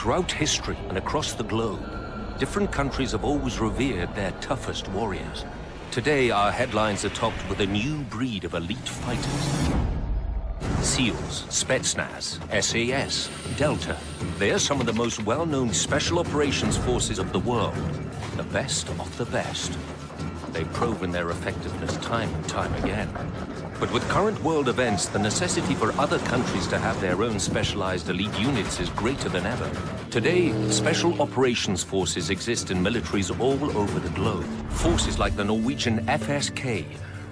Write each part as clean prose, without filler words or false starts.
Throughout history and across the globe, different countries have always revered their toughest warriors. Today, our headlines are topped with a new breed of elite fighters. SEALs, Spetsnaz, SAS, Delta. They are some of the most well-known special operations forces of the world. The best of the best. They've proven their effectiveness time and time again. But with current world events, the necessity for other countries to have their own specialized elite units is greater than ever. Today, special operations forces exist in militaries all over the globe. Forces like the Norwegian FSK,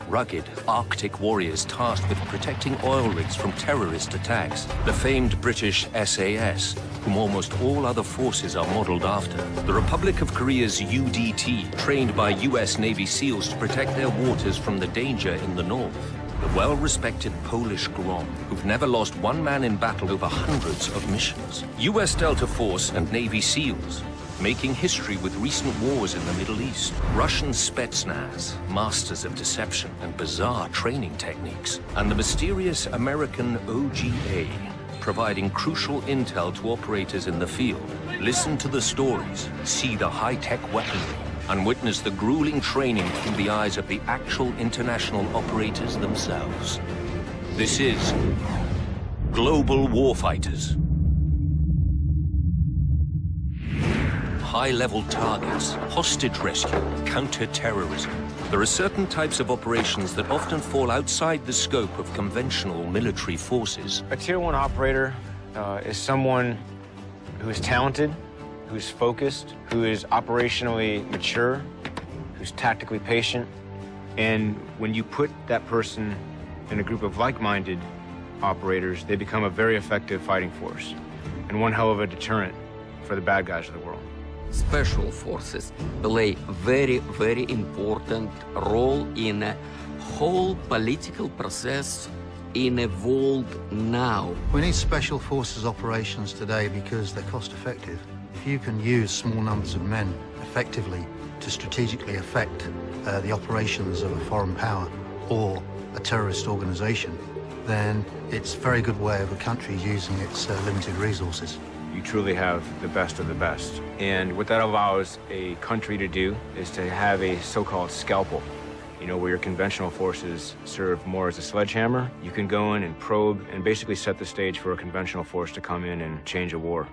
rugged Arctic warriors tasked with protecting oil rigs from terrorist attacks. The famed British SAS, whom almost all other forces are modeled after. The Republic of Korea's UDT, trained by US Navy SEALs to protect their waters from the danger in the north. The well-respected Polish GROM, who've never lost one man in battle over hundreds of missions. US Delta Force and Navy SEALs, making history with recent wars in the Middle East. Russian Spetsnaz, masters of deception and bizarre training techniques. And the mysterious American OGA, providing crucial intel to operators in the field. Listen to the stories, see the high-tech weaponry, and witness the grueling training through the eyes of the actual international operators themselves. This is Global Warfighters. High-level targets, hostage rescue, counter-terrorism. There are certain types of operations that often fall outside the scope of conventional military forces. A Tier 1 operator is someone who is talented, who's focused, who is operationally mature, who's tactically patient. And when you put that person in a group of like-minded operators, they become a very effective fighting force and one hell of a deterrent for the bad guys of the world. Special forces play very, very important role in a whole political process in a world now. We need special forces operations today because they're cost effective. If you can use small numbers of men effectively to strategically affect the operations of a foreign power or a terrorist organization, then it's a very good way of a country using its limited resources. You truly have the best of the best. And what that allows a country to do is to have a so-called scalpel. You know, where your conventional forces serve more as a sledgehammer, you can go in and probe and basically set the stage for a conventional force to come in and change a war.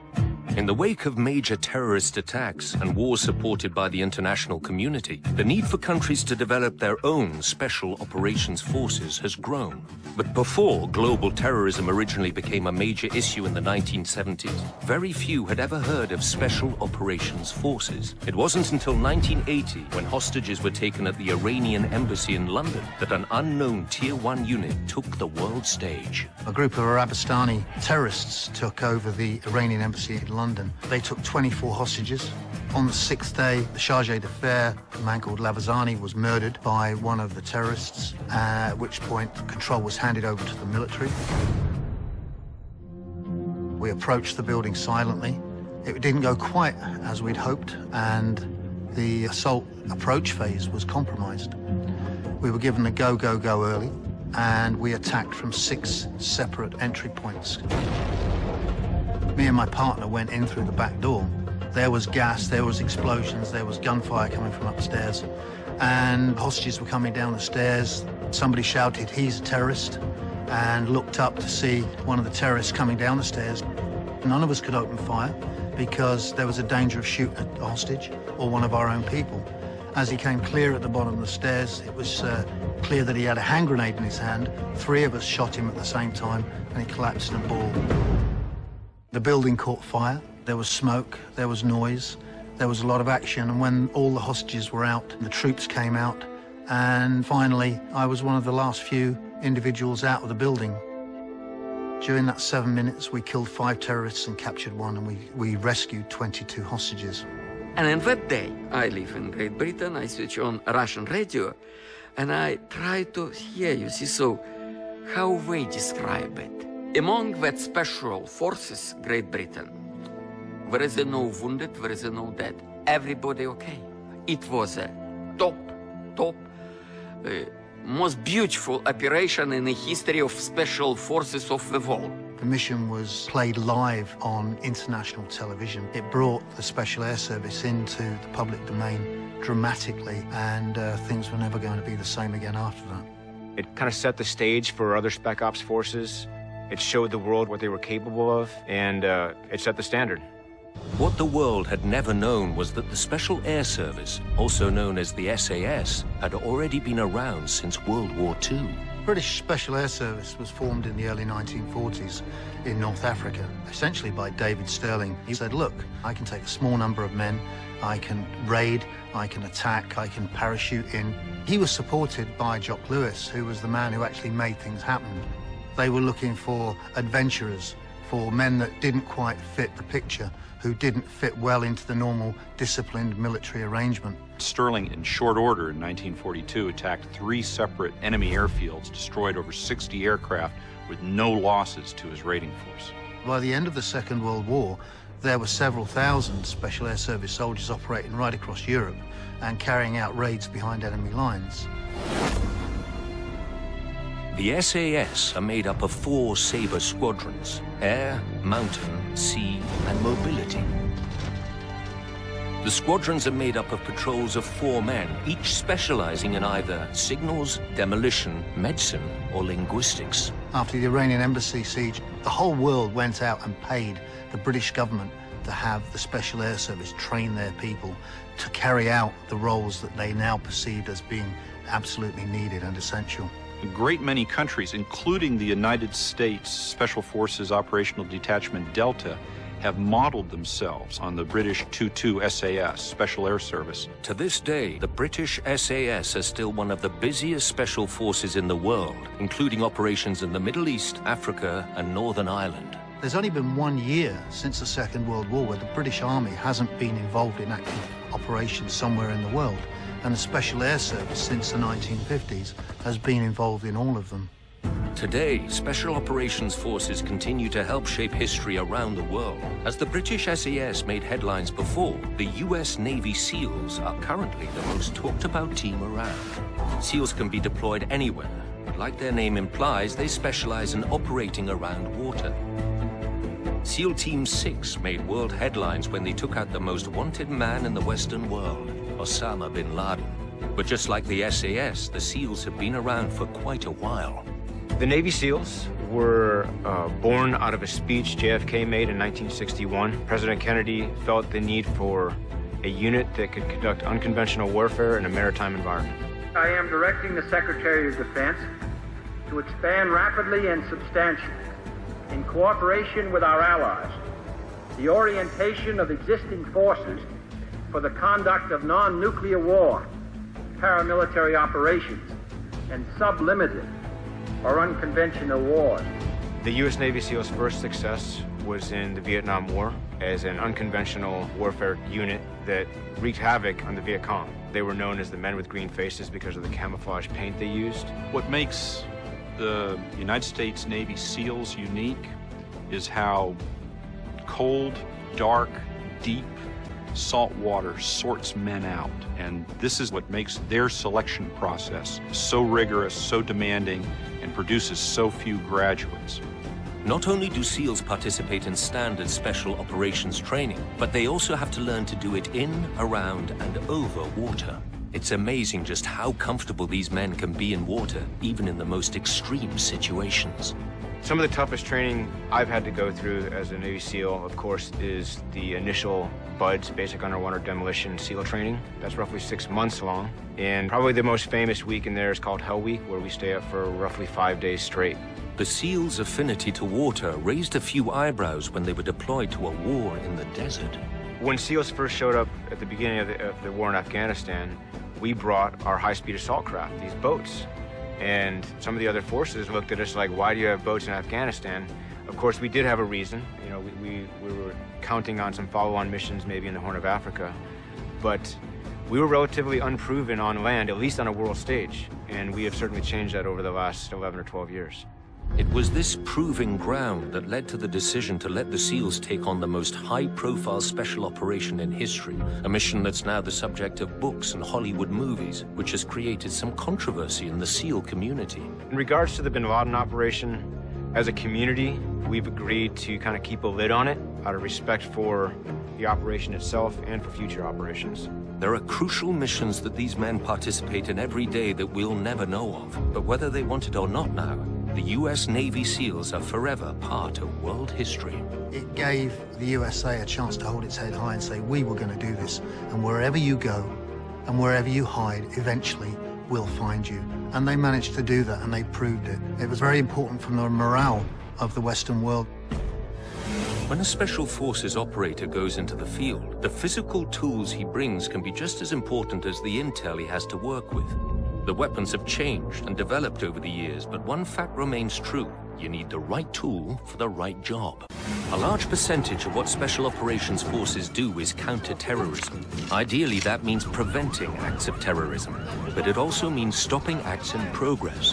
In the wake of major terrorist attacks and wars supported by the international community, the need for countries to develop their own special operations forces has grown. But before global terrorism originally became a major issue in the 1970s, very few had ever heard of special operations forces. It wasn't until 1980, when hostages were taken at the Iranian embassy in London, that an unknown Tier 1 unit took the world stage. A group of Arabistani terrorists took over the Iranian embassy in London. They took 24 hostages. On the 6th day, the chargé d'affaires, a man called Lavazani, was murdered by one of the terrorists, at which point control was handed over to the military. We approached the building silently. It didn't go quite as we'd hoped, and the assault approach phase was compromised. We were given a go, go, go early, and we attacked from 6 separate entry points. Me and my partner went in through the back door. There was gas, there was explosions, there was gunfire coming from upstairs, and hostages were coming down the stairs. Somebody shouted, "He's a terrorist," and looked up to see one of the terrorists coming down the stairs. None of us could open fire because there was a danger of shooting a hostage or one of our own people. As he came clear at the bottom of the stairs, it was clear that he had a hand grenade in his hand. 3 of us shot him at the same time, and he collapsed in a ball. The building caught fire. There was smoke, there was noise, there was a lot of action, and when all the hostages were out, the troops came out, and finally, I was one of the last few individuals out of the building. During that 7 minutes, we killed 5 terrorists and captured 1, and we rescued 22 hostages. And in that day, I live in Great Britain, I switch on Russian radio, and I try to hear, you see, so how they describe it. Among that special forces, Great Britain, there is no wounded, there is no dead. Everybody okay. It was a top, most beautiful operation in the history of special forces of the world. The mission was played live on international television. It brought the Special Air Service into the public domain dramatically, and things were never going to be the same again after that. It kind of set the stage for other Spec Ops forces. It showed the world what they were capable of, and it set the standard. What the world had never known was that the Special Air Service, also known as the SAS, had already been around since World War II. British Special Air Service was formed in the early 1940s in North Africa, essentially by David Sterling. He said, look, I can take a small number of men, I can raid, I can attack, I can parachute in. He was supported by Jock Lewis, who was the man who actually made things happen. They were looking for adventurers, for men that didn't quite fit the picture, who didn't fit well into the normal disciplined military arrangement. Sterling, in short order in 1942, attacked 3 separate enemy airfields, destroyed over 60 aircraft with no losses to his raiding force. By the end of the Second World War, there were several thousand Special Air Service soldiers operating right across Europe and carrying out raids behind enemy lines. The SAS are made up of 4 Sabre squadrons: air, mountain, sea, and mobility. The squadrons are made up of patrols of 4 men, each specializing in either signals, demolition, medicine, or linguistics. After the Iranian embassy siege, the whole world went out and paid the British government to have the Special Air Service train their people to carry out the roles that they now perceived as being absolutely needed and essential. A great many countries, including the United States Special Forces Operational Detachment Delta, have modeled themselves on the British 2-2 SAS, Special Air Service. To this day, the British SAS are still one of the busiest special forces in the world, including operations in the Middle East, Africa, and Northern Ireland. There's only been 1 year since the Second World War where the British Army hasn't been involved in active operations somewhere in the world, and the Special Air Service since the 1950s has been involved in all of them. Today, Special Operations Forces continue to help shape history around the world. As the British SAS made headlines before, the US Navy SEALs are currently the most talked about team around. SEALs can be deployed anywhere, but like their name implies, they specialize in operating around water. SEAL Team 6 made world headlines when they took out the most wanted man in the Western world, Osama bin Laden. But just like the SAS, the SEALs have been around for quite a while. The Navy SEALs were born out of a speech JFK made in 1961. President Kennedy felt the need for a unit that could conduct unconventional warfare in a maritime environment. I am directing the Secretary of Defense to expand rapidly and substantially, in cooperation with our allies, the orientation of existing forces for the conduct of non-nuclear war, paramilitary operations, and sublimited or unconventional wars. The U.S. Navy SEALs' first success was in the Vietnam War as an unconventional warfare unit that wreaked havoc on the Viet Cong. They were known as the men with green faces because of the camouflage paint they used. What makes the United States Navy SEALs unique is how cold, dark, deep, salt water sorts men out. And this is what makes their selection process so rigorous, so demanding, and produces so few graduates. Not only do SEALs participate in standard special operations training, but they also have to learn to do it in, around, and over water. It's amazing just how comfortable these men can be in water, even in the most extreme situations. Some of the toughest training I've had to go through as a Navy SEAL, of course, is the initial BUDS, Basic Underwater Demolition SEAL training. That's roughly 6 months long. And probably the most famous week in there is called Hell Week, where we stay up for roughly 5 days straight. The SEALs' affinity to water raised a few eyebrows when they were deployed to a war in the desert. When SEALs first showed up at the beginning of the war in Afghanistan, we brought our high-speed assault craft, these boats. And some of the other forces looked at us like, why do you have boats in Afghanistan? Of course, we did have a reason. You know, we were counting on some follow-on missions maybe in the Horn of Africa. But we were relatively unproven on land, at least on a world stage. And we have certainly changed that over the last 11 or 12 years. It was this proving ground that led to the decision to let the SEALs take on the most high-profile special operation in history, a mission that's now the subject of books and Hollywood movies, which has created some controversy in the SEAL community. In regards to the bin Laden operation, As a community, we've agreed to kind of keep a lid on it out of respect for the operation itself and for future operations. There are crucial missions that these men participate in every day that we'll never know of. But whether they want it or not now, the U.S. Navy SEALs are forever part of world history. It gave the USA a chance to hold its head high and say, we were going to do this. And wherever you go and wherever you hide, eventually we'll find you. And they managed to do that, and they proved it. It was very important for the morale of the Western world. When a Special Forces operator goes into the field, the physical tools he brings can be just as important as the intel he has to work with. The weapons have changed and developed over the years, but one fact remains true. You need the right tool for the right job. A large percentage of what Special Operations Forces do is counter-terrorism. Ideally, that means preventing acts of terrorism, but it also means stopping acts in progress.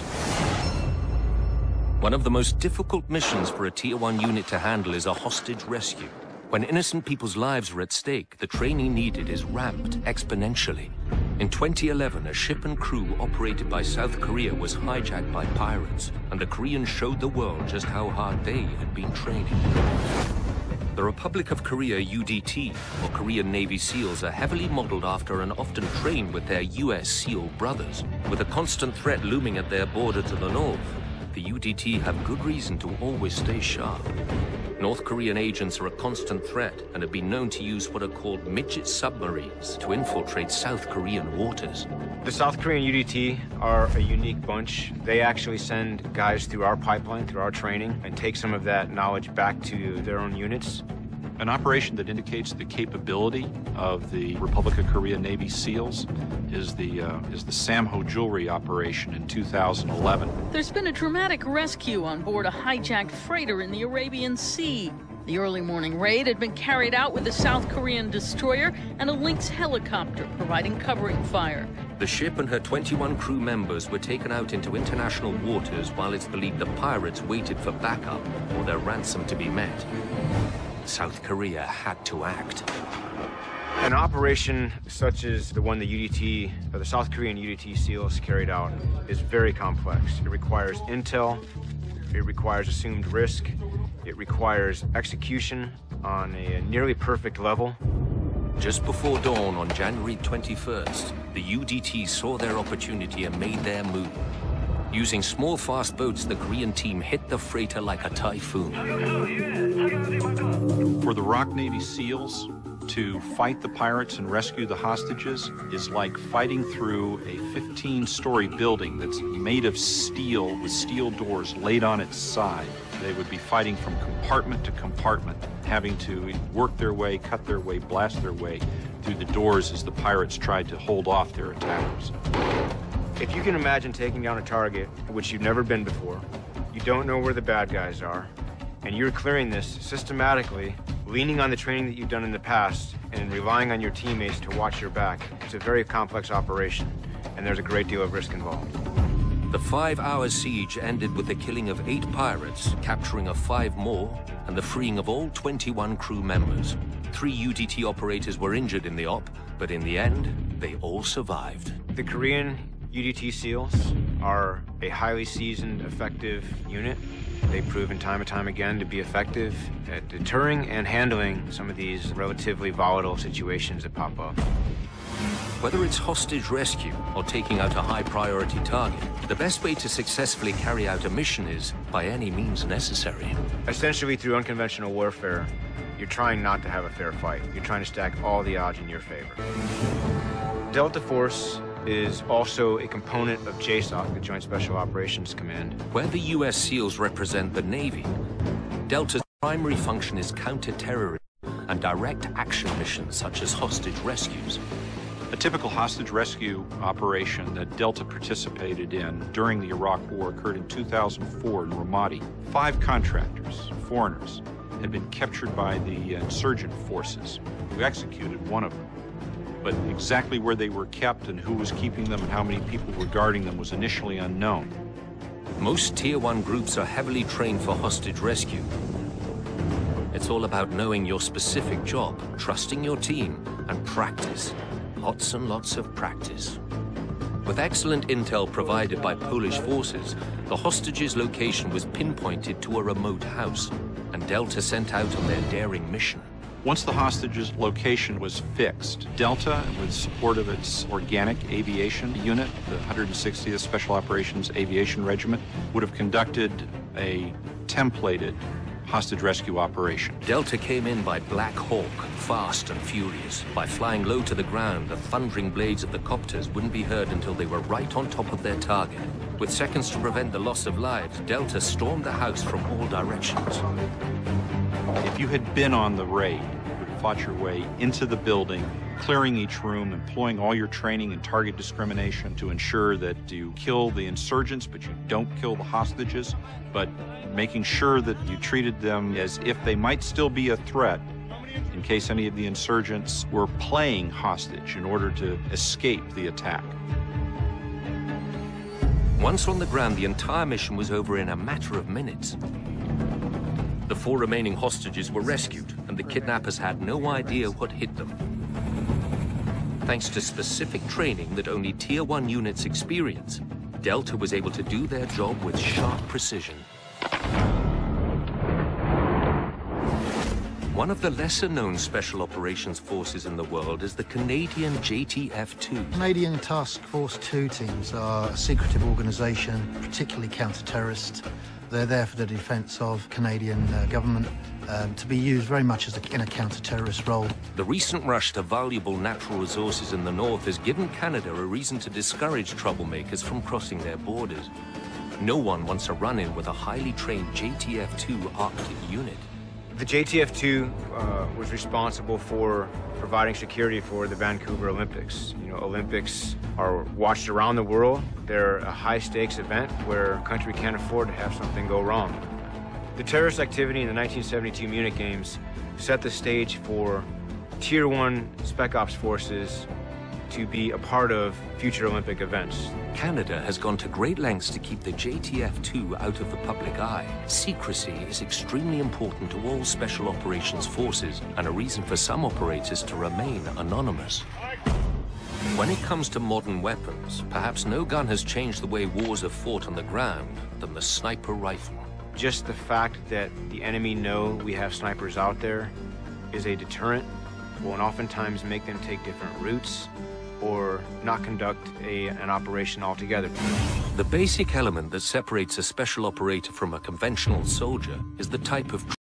One of the most difficult missions for a Tier 1 unit to handle is a hostage rescue. When innocent people's lives are at stake, the training needed is ramped exponentially. In 2011, a ship and crew operated by South Korea was hijacked by pirates, and the Koreans showed the world just how hard they had been training. The Republic of Korea UDT, or Korean Navy SEALs, are heavily modeled after and often trained with their US SEAL brothers. With a constant threat looming at their border to the north, the UDT have good reason to always stay sharp. North Korean agents are a constant threat and have been known to use what are called midget submarines to infiltrate South Korean waters. The South Korean UDT are a unique bunch. They actually send guys through our pipeline, through our training, and take some of that knowledge back to their own units. An operation that indicates the capability of the Republic of Korea Navy SEALs is the Samho jewelry operation in 2011. There's been a dramatic rescue on board a hijacked freighter in the Arabian Sea. The early morning raid had been carried out with a South Korean destroyer and a Lynx helicopter providing covering fire. The ship and her 21 crew members were taken out into international waters while it's believed the pirates waited for backup or their ransom to be met. South Korea had to act. An operation such as the one the UDT, or the South Korean UDT SEALs carried out, is very complex. It requires intel, it requires assumed risk, it requires execution on a nearly perfect level. Just before dawn on January 21st, the UDT saw their opportunity and made their move. Using small, fast boats, the Korean team hit the freighter like a typhoon. For the ROK Navy SEALs, to fight the pirates and rescue the hostages is like fighting through a 15-story building that's made of steel with steel doors laid on its side. They would be fighting from compartment to compartment, having to work their way, cut their way, blast their way through the doors as the pirates tried to hold off their attackers. If you can imagine taking down a target, which you've never been before, you don't know where the bad guys are, and you're clearing this systematically, leaning on the training that you've done in the past, and relying on your teammates to watch your back, it's a very complex operation, and there's a great deal of risk involved. The 5-hour siege ended with the killing of 8 pirates, capturing of 5 more, and the freeing of all 21 crew members. 3 UDT operators were injured in the op, but in the end, they all survived. The Korean UDT SEALs are a highly seasoned, effective unit. They've proven time and time again to be effective at deterring and handling some of these relatively volatile situations that pop up. Whether it's hostage rescue or taking out a high-priority target, the best way to successfully carry out a mission is by any means necessary. Essentially, through unconventional warfare, you're trying not to have a fair fight. You're trying to stack all the odds in your favor. Delta Force is also a component of JSOC, the Joint Special Operations Command. Where the U.S. SEALs represent the Navy, Delta's primary function is counter-terrorism and direct action missions such as hostage rescues. A typical hostage rescue operation that Delta participated in during the Iraq War occurred in 2004 in Ramadi. 5 contractors, foreigners, had been captured by the insurgent forces, who executed one of them. But exactly where they were kept and who was keeping them and how many people were guarding them was initially unknown. Most Tier 1 groups are heavily trained for hostage rescue. It's all about knowing your specific job, trusting your team, and practice. Lots and lots of practice. With excellent intel provided by Polish forces, the hostages' location was pinpointed to a remote house, and Delta sent out on their daring mission. Once the hostages' location was fixed, Delta, with support of its organic aviation unit, the 160th Special Operations Aviation Regiment, would have conducted a templated hostage rescue operation. Delta came in by Black Hawk, fast and furious. By flying low to the ground, the thundering blades of the copters wouldn't be heard until they were right on top of their target. With seconds to prevent the loss of lives, Delta stormed the house from all directions. If you had been on the raid, you would have fought your way into the building, clearing each room, employing all your training and target discrimination to ensure that you kill the insurgents, but you don't kill the hostages, but making sure that you treated them as if they might still be a threat in case any of the insurgents were playing hostage in order to escape the attack. Once on the ground, the entire mission was over in a matter of minutes. The 4 remaining hostages were rescued, and the kidnappers had no idea what hit them. Thanks to specific training that only Tier 1 units experience, Delta was able to do their job with sharp precision. One of the lesser-known special operations forces in the world is the Canadian JTF-2. Canadian Task Force 2 teams are a secretive organisation, particularly counter-terrorist. They're there for the defence of Canadian government, to be used very much as in a counter-terrorist role. The recent rush to valuable natural resources in the north has given Canada a reason to discourage troublemakers from crossing their borders. No one wants a run-in with a highly trained JTF-2 Arctic unit. The JTF-2 was responsible for providing security for the Vancouver Olympics. You know, Olympics are watched around the world. They're a high-stakes event where a country can't afford to have something go wrong. The terrorist activity in the 1972 Munich Games set the stage for Tier 1 Spec Ops forces to be a part of future Olympic events. Canada has gone to great lengths to keep the JTF-2 out of the public eye. Secrecy is extremely important to all special operations forces, and a reason for some operators to remain anonymous. When it comes to modern weapons, perhaps no gun has changed the way wars are fought on the ground than the sniper rifle. Just the fact that the enemy know we have snipers out there is a deterrent, will oftentimes make them take different routes or not conduct an operation altogether. The basic element that separates a special operator from a conventional soldier is the type of